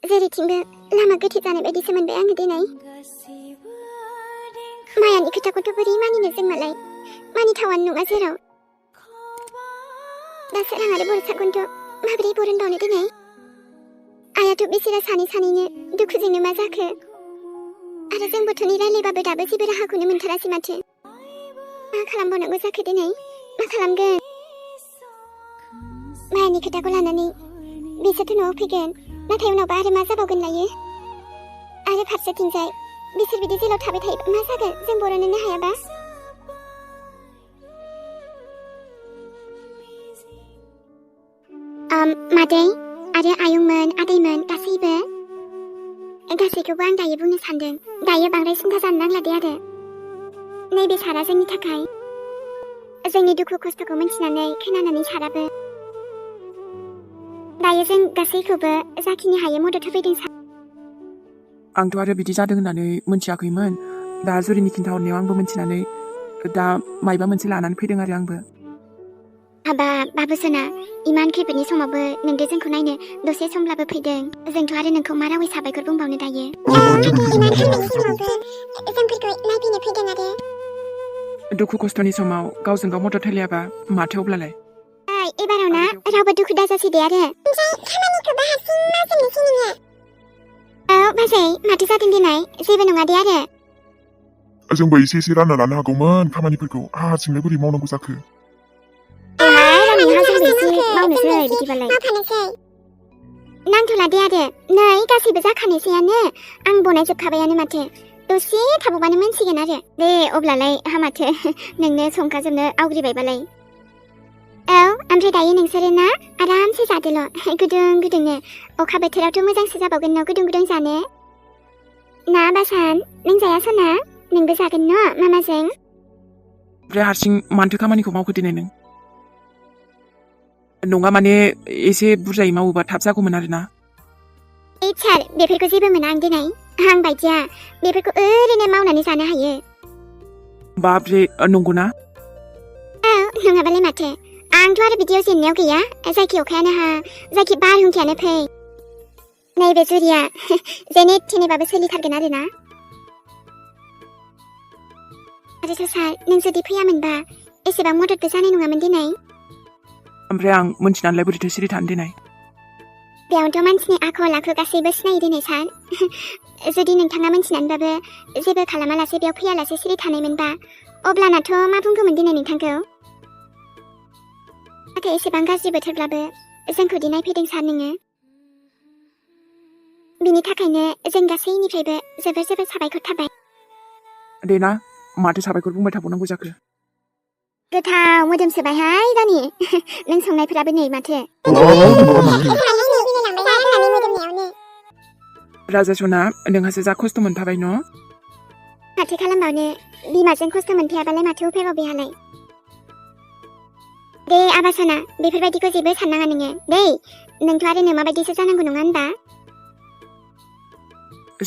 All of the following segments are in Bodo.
जेरैथिंबो लामा गोथे जानाय बायदिसो मोनबाय आङो दिनै। मायानि खोथाखौथ' बोरै मानिनो जों मालाय, मानिथावानो नङा जेराव। दा सोरां आरो बरसाखौथ' माबोरै बरनबावनो दिनै? आइयाथ' बिसोरा सानैनो दुखुजोंनो मा जाखो? आरो जों बोथोरनि रायलायबाबो दाबो जेबो राहाखौनो मोनथारासै माथो। मा खालामबावनांगौ जाखो दिनै? मा खालामगोन? मायानि खोथाखौ लानानै बिसोरथ' न'आव फैगोन, नाथाय उनावबा आरो मा जाबावगोन लायो? आरो फारसेथिंजाय बिसोर बिदि जेलाव थाबाय थायोबा मा जागोन जों बरननोनो हायाबा? मादै आरो आयंमोन, आदैमोन गासैखौबो आं दायो बुंनो सानदों। दायो बांद्राय सिन्था जानो नांला दे आरो। नैबे सारा जोंनि थाखाय जोंनि दुखु खस्थ'खौ मिन्थिनानै खोनानानै साराबो दायो जों गासैखौबो जाखिनि हायो मदद होफैदों। आंथ' आरो बिदि जादों होननानै मोनथियाखैमोन। दा जुरिनि खिन्थाहरनायाव आंबो मिन्थिनानै दा मायबा मोनसे लानानै फैदों आरो आंबो। हाबा बाबुसोना, इमान खैफोदनि समावबो नोंदो जोंखौ नायनो दसे समब्लाबो फैदों। जोंथ' आरो नोंखौ मा रावै साबायखर बुंबावनो दायो। दुखु खस्थ'नि समाव गावजों गाव मदद होलायाबा माथो अब्लालाय? एबाराव ना रावबो दुखु दाजासै दे आरो। औ बाजै, माथो जादों दिनै? जेबो नङा दे आरो। जोंबो एसे रानना लानो हागौमोन खामानिफोरखौ। हारसिंनो बोरै मावनांगौ जाखो? नांथ'ला दे आरो। नै गासैबो जाखानायसैयानो। आं बनायजोबखाबायानो माथो। दसे थाबावबानो मोनसिगोन आरो। दे अब्लालाय हामाथो नोंनो संखाजोबनो आवग्रिबायबालाय। औ, ओमफ्राय दायो नोंसोरो ना आरामसे जादोल' गुदुं गुदुंनो। अखा बोथोरावथ' मोजांसो जाबावगोन न' गुदुं गुदुं जानो। ना बासान, नों जाया सना? नोंबो जागोन न' मामाजों? ओमफ्राय हारसिं मानथो खामानिखौ मावखो दिनै नों? नङा माने एसे बुरजायै मावोबा थाब जागौमोन आरोना। सार, बेफोरखौ जेबो मोना आं दिनै। आं बायदिया बेफोरखौ ओरैनो मावनानै जानो हायो। बाब्रे, नंगौना? औ, नङाबालाय माथो। आंथ' आरो बिदियाव जेननायाव गैया। जायखि अखायानो हा, जायखि बारहुंखायानो फै, नैबे जुरिया जेने थेनेबाबो सोलिथारगोन आरोना। आरोथ' सार, नों जुदि फैयामोनबा एसेबां मददबो जानाय नङामोन दिनै। ओमफ्राय आं मोनथिनानैलाय बोरैथो सिरि थानो दिनै? बेयावनोथ' मानसिनि आखल आखु गासैबो सिनायो दिनै सार। जुदि नोंथाङा मोनथिनानैबाबो जेबो खालामालासे बेयाव फैयालासे सिरि थानायमोनबा अब्लानाथ' मा बुंगौमोन दिनै नोंथांखौ? नाथाय एसेबां गाज्रि बोथोरब्लाबो जोंखौ दि नायफैदों सार नोङो। बिनि थाखायनो जों गासैनिफ्रायबो जोबोर जोबोर साबायखर थाबाय। दे ना, माथो साबायखर बुंबाय थाबावनांगौ जाखो? गोथाव मोदोमसोबायहाय रानि। नों संनायफोराबो नै माथो। राजा सना, नोंहासो जा खस्थ' मोनफाबाय न'? माथो खालामबावनो, बिमाजों खस्थ' मोनफायाबालाय माथो उफायबाव बेहालाय। दे आबा सना, बेफोरबायदिखौ जेबो साननाङा नोङो दै। नोंथ' आरो नोमा बायदिसो जानांगौ नङा होनबा?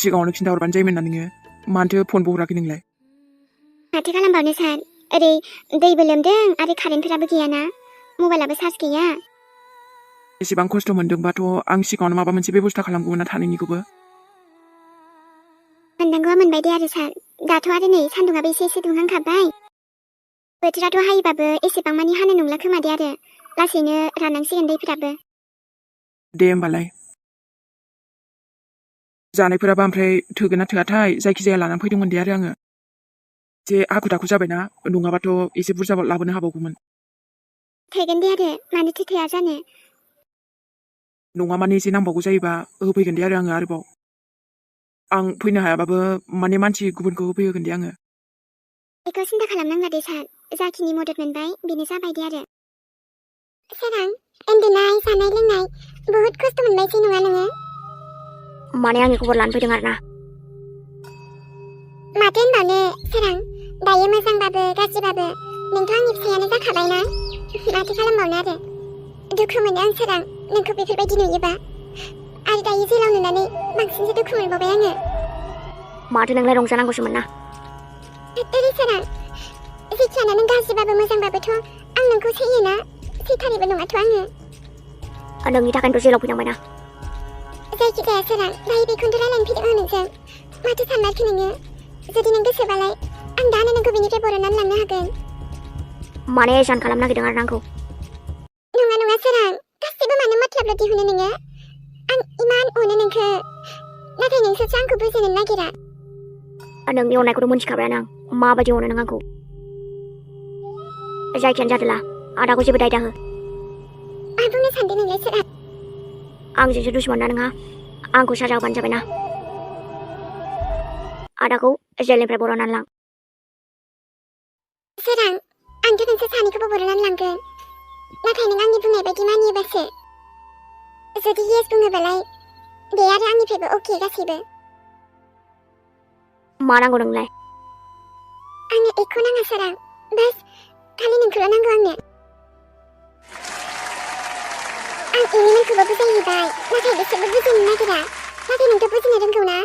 सिगाङावनो खिन्थाहरबानो जायोमोन ना नोङो। मानोथो फनबो हराखै नोंलाय? माथो खालामबावनो सार, ओरै दैबो लोमदों आरो कारेन्टफोराबो गैयाना, मबाइलाबो चार्ज गैया। एसेबां खस्थ' मोनदोंबाथ' आं सिगाङावनो माबा मोनसे बेबस्था खालामगौमोन ना थानायनिखौबो। मोननांगौआ मोनबाय दे आरो सार। दाथ' आरो नै सान्दुङाबो एसे दुंहांखाबाय। बोथोराथ' हायोबाबो एसेबां मानि हानाय नंला खोमा दे आरो। लासैनो राननांसिगोन दैफोराबो। दे होमबालाय। जानायफोराबो ओमफ्राय थोगोन ना थोआथाय जायखिजाया लानानै फैदोंमोन दे आरो आङो। एसे आखु दाखु जाबायना, नङाबाथ' एसे बुरजा लाबोनो हाबावगौमोन। थोगोन दे आरो, मानोथो थोआ जानो। नङा माने एसे नांबावगौ जायोबा होफैगोन दे आरो आङो आरोबाव। आं फैनो हायाबाबो माने मानसि गुबुनखौ होफैहोगोन दे आङो। बेखौ सिन्था खालामनांला दे सार। जाखिनि मदद मोनबाय बेनो जाबाय दे आरो। सोरां, उन्दुनाय जानाय लोंनाय बुहुद खस्थ' मोनबायसै नङा नोङो? माने आंनि खबर लानो फैदों आरोना। माथो होनबावनो सोरां, दायो मोजांबाबो गाज्रिबाबो नोंथ' आंनि फिसायानो जाखाबायना। माथो खालामबावनो आरो। दुखु मोनो आं सोरां, नोंखौ बेफोरबायदि नुयोबा। आरो दायो जेलाव नुनानै बांसिनसो दुखु मोनबावबाय आङो। माथो नोंलाय रंजानांगौसोमोन ना। ओरै सोरां, जेखियानो नों गाज्रिबाबो मोजांबाबोथ' आं नोंखौ सैयोना, सैथारिबो नङाथ' आङो। नोंनि थाखायनोथ' जेलाव फैनांबायना। जायखिजाया सोरां दायो बेखौनो रायलायनो फैदों आं नोंजों माथो सानमारखो नोङो जुदि नों गोसोबालाय आं दानो नोंखौ बेनिफ्राय बरननानै लांनो हागोन माने एसान खालामनो नागिरदों आरो आंखौ नङा नङा सोरां गासिबो मानो मतलाबल' दिहुनो नोङो आं इमान अनो नोंखौ नाथाय नोंसोरसो आंखौ बुजिनो नागिरा नोंनि अननायखौथ' मोनथिखाबायानो आं माबायदि अनो नों आंखौ जायखियानो जादोला आदाखौ जेबो दाय दाहो मा बुंनो सानदों नोंलाय सोरां आंजोंसो दुश्मन ना नोंहा आंखौ साजा होबानो जाबायना आदाखौ जेलनिफ्राय बरननानै लां सोरां आंथ' नोंसोर सानैखौबो बरननानै लांगोन नाथाय नों आंनि बुंनाय बायदि मानियोबासो जुदि येस बुङोबालाय दे आरो आंनिफ्रायबो अके गासैबो मा नांगौ नोंलाय आंनो एख' नाङा सोरां बास खालि नोंखौल' नांगौ आंनो आं इनिमोनखौबो बुजायहैबाय नाथाय बिसोरबो बुजिनो नागिरा नाथाय नोंथ' बुजिनो रोंगौ ना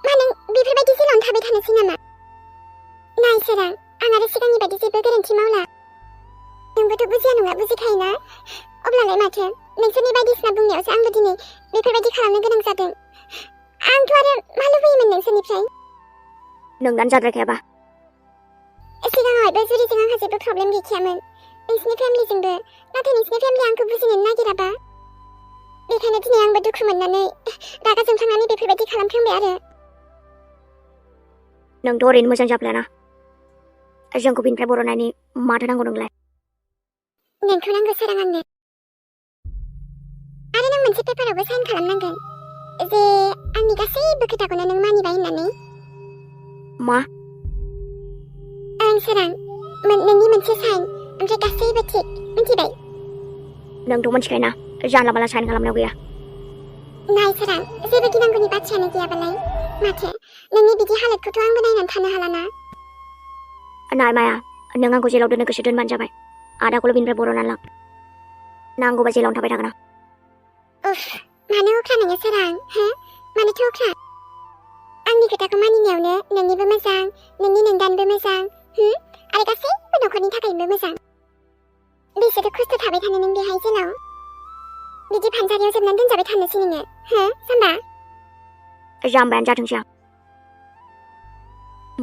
मा नों बेफोरबायदि जेलावनो थाबाय थानोसै नामा नाय सोरां आं आरो सिगांनि बायदि जेबो गोरोन्थि मावला नोंबोथ' बुजिया नङा बुजिखायोना अब्लालाय माथो नोंसोरनि बायदिसिना बुंनायावसो आंबो दिनै बेफोरबायदि खालामनो गोनां जादों आंथ' आरो मा लुबैयोमोन नोंसोरनिफ्राय नोंनानो जाद्रायखायाबा सिगाङावहायबो जुरिजों आंहा जेबो प्रब्लेम गैखायामोन नोंसिनि फेमिलिजोंबो नाथाय नोंसिनि फेमिलिया आंखौ बुजिनो नागिराबा बेखायनो दिनै आंबो दुखु मोननानै रागा जोंखांनानै बेफोरबायदि खालामफ्लांबाय आरो नोंथ' ओरैनो मोजां जाफ्लायाना जोंखौ बिनिफ्राय बरननायनि माथो नांगौ नोंलाय नोंखौ नांगौ सोरां आंनो आरो नों मोनसे पेपारावबो साइन खालामनांगोन जे आंनि गासैबो खोथाखौनो नों मानिबाय होननानै मा ओं सोरां नोंनि मोनसे साइन ओमफ्राय गासैबो थिक मिथिबाय नोंथ' मोनथिखायोना जानला माला साइन खालामनायाव गैया नाय सोरां जेबो गिनांगौनि बाथ्रायानो गैयाबालाय माथो नोंनि बिदि हालोदखौथ' आंबो नायनानै थानो हालाना नाय माया नों आंखौ जेलाव दोननो गोसो दोनबानो जाबाय आदाखौल' बिनिफ्राय बरननानै लां नांगौबा जेलावनो थाबाय थागोन आं उफ मानो अख्रा नोङो सोरां हो मानोथो अख्रा आंनि खोथाखौ मानिनायावनो नोंनिबो मोजां नोंनि नोंदानबो मोजां आरो गासैबो न'खरनि थाखायबो मोजां बेसेथो खस्थ' थाबाय थानो नों बेहाय जेलाव बिदि फानजारियाव जोबनानै दोनजाबाय थानोसै नोङो हो जाम्बा जाम्बायानो जाथोंसै आं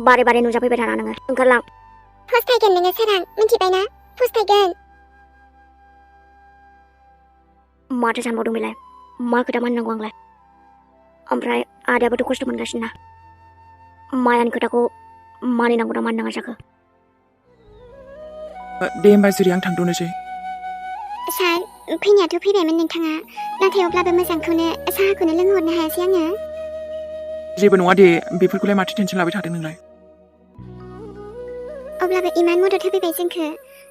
बारे बारे नुजाफैबाय थाना नोङो ओंखारलां फस्थायगोन नोङो सोरां मिथिबायना फस्थायगोन माथो सानबावदों बेलाय मा खोथा मानिनांगौ आंलाय ओमफ्राय आदायाबोथ' खस्थ' मोनगासिनो ना मायानि खोथाखौ मानिनांगौ ना मानिनाङा जाखो दे होमबा जुरि आं थांथ'नोसै सार फैनायाथ' फैबायमोन नोंथाङा नाथाय अब्लाबो मोजांखौनो साहाखौनो लोंहरनो हायासै आङो जेबो नङा दे बेफोरखौलाय माथो टेनसन लाबाय थादों नोंलाय अब्लाबो इमान मदद होफैबाय जोंखौ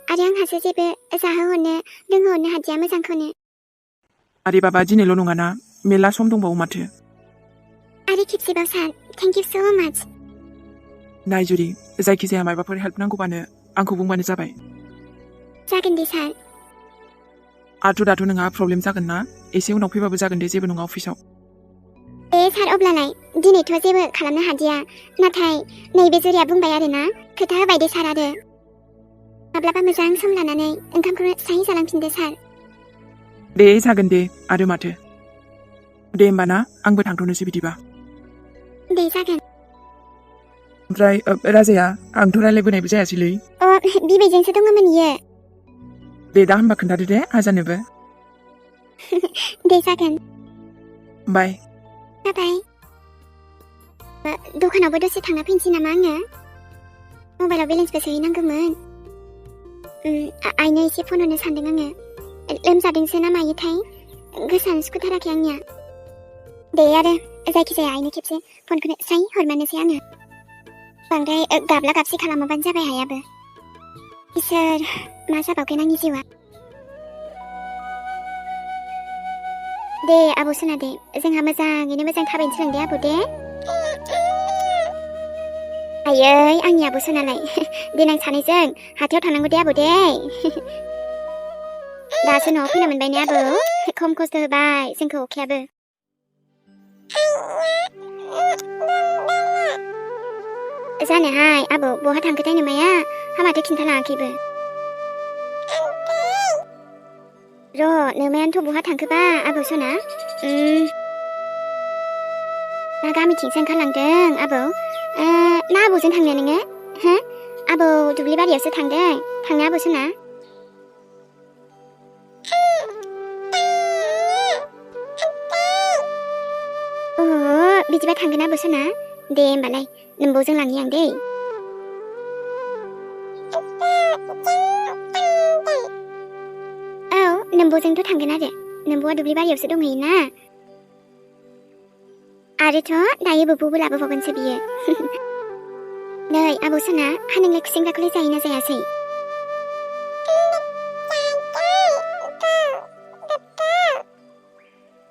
आरो आंहासो जेबो जाहोहरनो लोंहोहरनो हादिया मोजांखौनो आरे बाबा दिनैल' नङाना मेला सम दंबावो माथो आरो खेबसेबाव सार थेंक इउ सो माच नाय जुरि जायखिजाया माबाफोर हेल्प नांगौबानो आंखौ बुंबानो जाबाय जागोन दे सार आरोथ' दाथ' नोंहा प्रब्लेम जागोन ना एसे उनाव फैबाबो जागोन दे जेबो नङा अफिसाव दे सार अब्लालाय दिनैथ' जेबो खालामनो हादिया नाथाय नैबे जुरिया बुंबाय आरोना खोथा होबाय दे सार आरो माब्लाबा मोजां सम लानानै ओंखामखौनो स्राय जालांफिनदो सार दे जागोन दे आरो माथो दे होमबा ना आंबो थांथ'नोसै बिदिबा दे जागोन ओमफ्राय राजाया आंथ' रायलायबोनायबो जायासैलै बिबैजोंसो दङमोन इयो दे दा होमबा खोन्थादो दे आजानोबो दे जागोन बाय बाय दखानावबो दसे थांना फैनोसै नामा आङो मबाइलाव बेलेन्सबो सोहैनांगौमोन आइनो एसे फन हरनो सानदों आङो लोमजादोंसो ना मायोथाय गोसोआनो सुखुथाराखै आंनिया दे आरो जायखिजाया आइनो खेबसे फनखौनो स्राय हरमानोसै आङो बांद्राय गाबला गाबसि खालामोबानो जाबाय हायाबो इसोर मा जाबावगोन आंनि जिउआ दे आब' सना दे जोंहा मोजाङैनो मोजां थाबायनो सोलोंदे आब' दे आयै आंनि आब' सनालाय देनां सानैजों हाथायाव थांनांगौ दे आब' दे दासो न'आव फैनो मोनबाय ने आब' खम खस्थ' होबाय जोंखौ अखायाबो जानोहाय आब' बहा थांखोथाय नोमाया हामाथो खिन्थालाङाखैबो र' नोमायानोथ' बहा थांखोबा आब' सना गामिथिंसो ओंखारलांदों आबौ ना आबौजों थांनो नोङो हो आबौ दुब्लि बारियावसो थांदों थांनो आबौ सना बिदिबा थांगोन आबौ सना दे होमबालाय नोम्बौजों लांनि आं दै औ नोम्बौजोंथ' थांगोन आरो नोम्बौआ दुब्लि बारियावसो दंहैयोना आरोथ' दायो बोबौबो लाबोबावगोनसो बियो नै आबौ सना हा नोंलाय खुसेंग्राखौलाय जायोना जायासै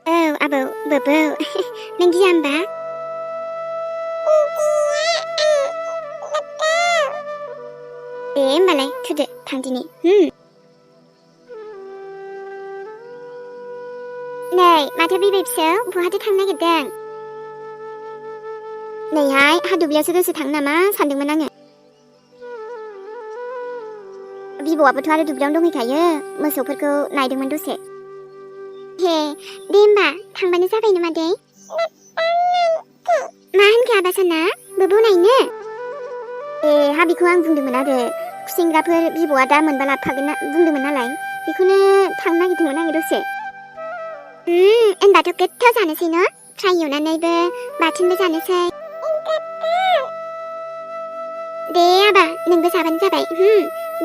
औ आबौ बोबौ नों गिया होमबा दे होमबालाय थुदो थांदिनि नै माथो बिबै फिसौ बहाथो थांनो नागिरदों नैहाय हा दुब्लियावसो दसे थांनो नामा सानदोंमोन आङो बिबौआबोथ' आरो दुब्लियावनो दंहैखायो मोसौफोरखौ नायदोंमोन दसे हे दे होमबा थांबानो जाबाय नामा दै मा होनखो आबा सना बोबौ नायनो हा बेखौ आं बुंदोंमोन आरो खुसेंग्राफोर बिबौआ दा मोनबा लाबोफागोन बुंदोंमोन नालाय बेखौनो थांनो नागिरदोंमोन आङो दसे होनबाथ' गोथाव जानोसै न' फ्राय एवनानैबो बाथोनबो जानोसै दे आबा नोंबो जाबानो जाबाय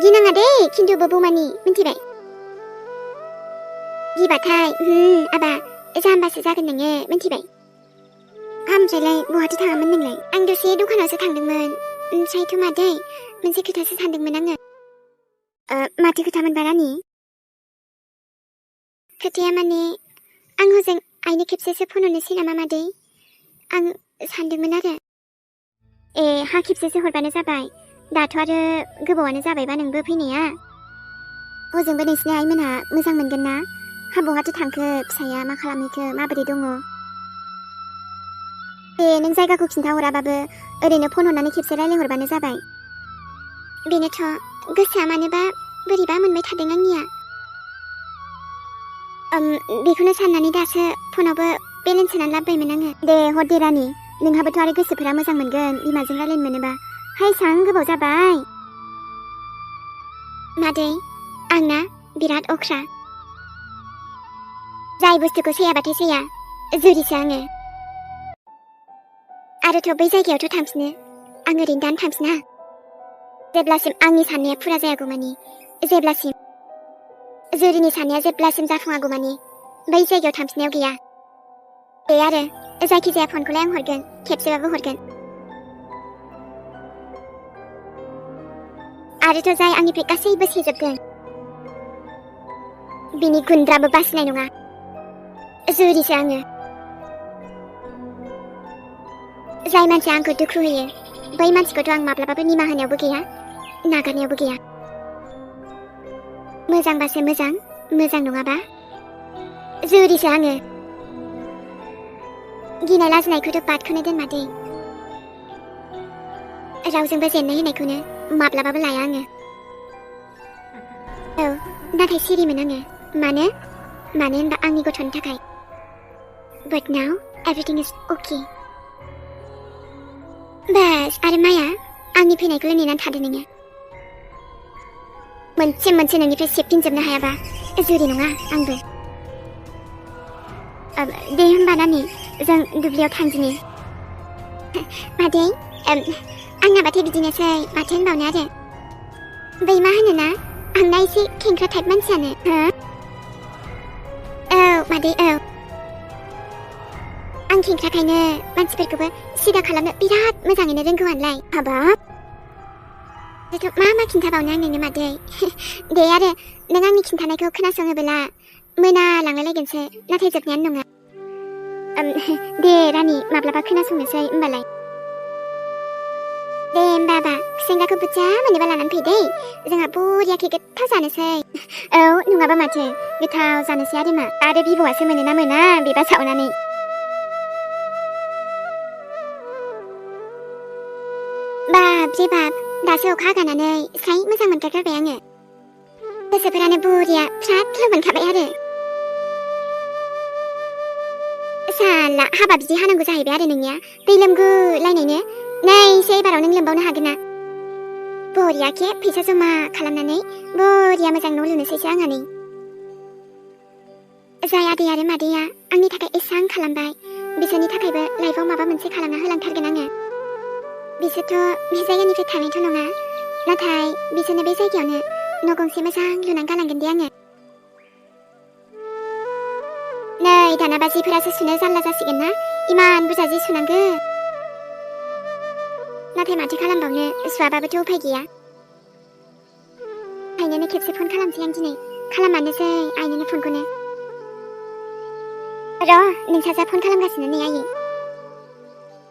गिनाङा दे खिन्थु बोबौमानि मिन्थिबाय गिबाथाय आबा जाम्बासो जागोन नोङो मिन्थिबाय ओमफ्रायलाय बहाथो थाङामोन नोंलाय आं दसे दखानावसो थांदोंमोन ओमफ्रायथ' मादै मोनसे खोथासो सानदोंमोन आङो माथो खोथामोनबा रानि खोथाया माने आं हजों आइनो खेबसेसो फन हरनोसै नामा मादै आं सानदोंमोन आरो हा खेबसेसो हरबानो जाबाय दाथ' आरो गोबावानो जाबायबा नोंबो फैनाया हजोंबो नोंसिनि आइमोनहा मोजां मोनगोन ना हा बहाथो थांखो फिसाया मा खालामहैखो माबोरै दङ दे नों जायगाखौ खिन्थाहराबाबो ओरैनो फन हरनानै खेबसे रायलायहरबानो जाबाय बेनोथ' गोसोआ मानोबा बोरैबा मोनबाय थादों आंनिया बेखौनो साननानै दासो फनावबो बेलेन्स सोनानै लाबोबायमोन आङो दे हर दे रानि नोंहाबोथ' आरो गोसोफोरा मोजां मोनगोन बिमाजों रायलायनो मोनोबा हाय सां गोबाव जाबाय मादै आंना बिराद अख्रा जाय बुस्थुखौ सैयाबाथाय सैया जुरिसो आङो आरोथ' बै जायगायावथ' थांफिनो आं ओरैनो दानो थांफिना जेब्लासिम आंनि साननाया फुरा जायागौमानि जेब्लासिम जुरिनि साननाया जेब्लासिम जाफुङागौमानि बै जायगायाव थांफिननायाव गैया दे आरो जायखिजाया फनखौलाय आं हरगोन खेबसेबाबो हरगोन आरोथ' जाय आंनिफ्राय गासैबो सेजोबगोन बिनि गुन्द्राबो बासिनाय नङा जुरिसो आङो जाय मानसिया आंखौ दुखु होयो बै मानसिखौथ' आं माब्लाबाबो निमाहा होनायावबो गैया नागारनायावबो गैया मोजांबासो मोजां मोजां नङाबा जुरिसो आङो गिनाय लाजिनायखौथ' बादखौनो दोन मादै रावजोंबो जेननाय होनायखौनो माब्लाबाबो लाया आङो औ नाथाय सिरिमोन आङो मानो होनबा आंनि गथ'नि थाखाय but now everything is okay बास आरो माया आंनि फैनायखौल' नेनानै थादो नोङो मोनसे नोंनिफ्राय सेबफिनजोबनो हायाबा जुरि नङा आंबो दे होमबा नानि जों दुब्लियाव थांदिनि मादै आंनाबाथाय बिदिनोसै माथो होनबावनो आरो बै मा होनोना आंना एसे खेंख्रा टाइप मानसियानो औ मादै औ आं खेंख्राखायनो मानसिफोरखौबो सिदा खालामनो बिराद मोजाङैनो रोंगौ आनलाय हाबाब मा खिन्थाबावनो आं नोंनो मादै दे आरो नों आंनि खिन्थानायखौ खोनासङोबोला मोनालांलायलायगोनसो नाथाय जोबनायानो नङा दे रानि माब्लाबा खोनासंनोसै होमबालाय दे होमबा आबा खुसेंग्राखौ बुरजा मोनोबा लानानै फै दै जोंहा बरियाखे गोथाव जानोसै औ नङाबा माथो गोथाव जानोसै आरो मा आरो बिबौआसो मोनोना मोना बेबा सावनानै बाब रे बाब दासो अखा हागानानै स्राय मोजां मोनथारगारबाय आङो गोसोफोरानो बरिया फ्राद फ्राद मोनखाबाय आरो साला हाबा बिदि हानांगौ जाहैबाय आरो नोंनिया दै लोमगोलायनायनो नैसो एबाराव नों लोमबावनो हागोन ना बरियाके फैसा जमा खालामनानै बरिया मोजां न' लुनोसैसो आंहा नै जाय आदै आरो मादैया आंनि थाखाय एसां खालामबाय बिसोरनि थाखायबो लाइफआव माबा मोनसे खालामना होलांथारगोन आङो बिसोरथ' बे जायगानिफ्राय थांनायथ' नङा नाथाय बिसोरनो बे जायगायावनो न' गंसे मोजां लुनानै गालांगोन दे आङो नै दानाबा जिफोरासो सुनो जारला जासिगोन ना इमान बुरजा जि सुनांगौ नाथाय माथो खालामबावनो सुवाबाबोथ' उफाय गैया आइनोनो खेबसे फन खालामसै आं दिनै खालाममारनोसै आइनोनो फनखौनो र' नोंसाजा फन खालामगासिनो नै आयै